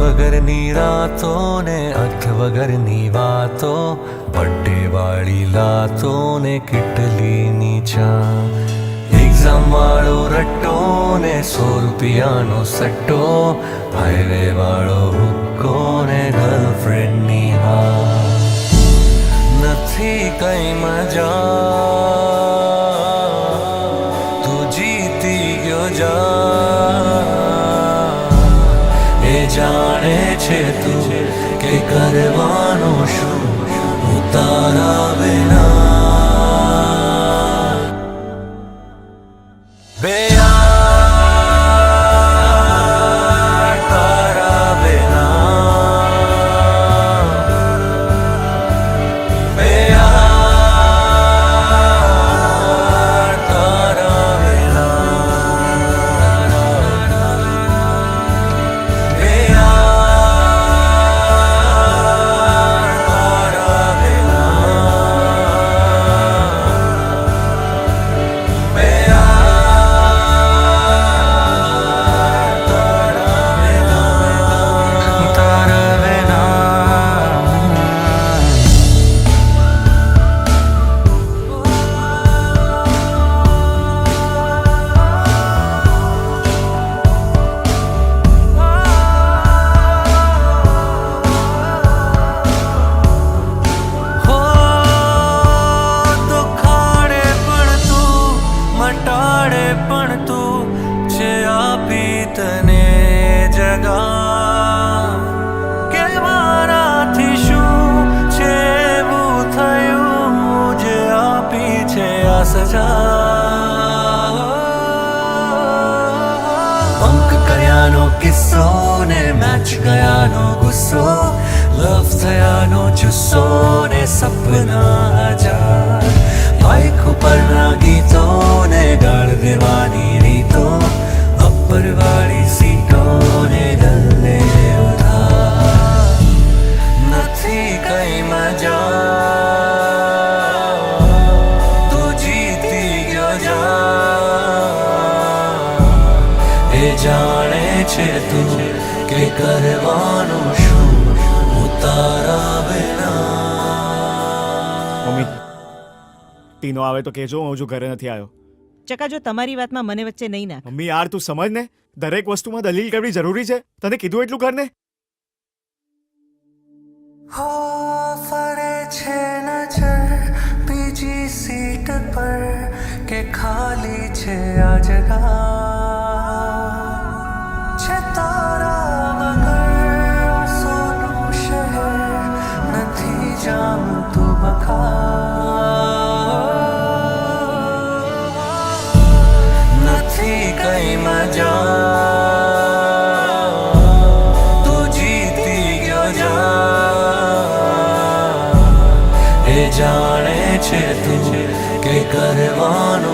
વગરની રાતો ને અર્થ વગરની વાતો, બર્થડે વાળી લાતો ને કેટલીની ચા, એક્ઝામ વાળો રટ્ટો ને 100 રૂપિયાનો સટ્ટો, હાઈવે વાળો હુક્કો ને ગર્લફ્રેન્ડની હા. નથી કઈ મજા, તું જીતી ગયો જા. એ જાણે છે તું કે કરવાનું શું ઉતારા વિના. બે યાર તારા વિના, બે યાર તારા વિના, બે યાર તારા વિના, બે મટાડે પણ તું છે આપી તને જગા, કે મારાથી શું છે એવું થયું જે આપી છે આ સજા. બંક કર્યાનો કિસ્સો ને મેચ ગયાનો ગુસ્સો, લવ થયાનો જુસ્સો ને સપના હજાર, બાઇક ઉપરના ગીતો ને ગાળ દેવાની રીતો, અપ્પર વાળી સીટો ને ગલ્લે ઉધાર. નથી કઈ મજા, તું જીતી ગયો જા. એ જાણે છે તું કે કરવાનું શું ઉતારા વિના. મમ્મી, ટીનો આવે તો કહેજો, હું હજુ ઘરે નથી આવ્યો. ચકા, જો તમારી વાતમાં મને વચ્ચે નહીં નાખ. મમ્મી યાર, તું સમજ ને, દરેક વસ્તુમાં દલીલ કરવી જરૂરી છે? તને કીધું એટલું કર ને. હો ફરે છે નજર બીજી સીટ પર કે ખાલી છે આ જગા, છે તારા વગર સોનું શહેર નથી જામતું બખા. નથી કઈ મજા, તું જીતી ગયો જા. એ જાણે છે તું કે કરવાનું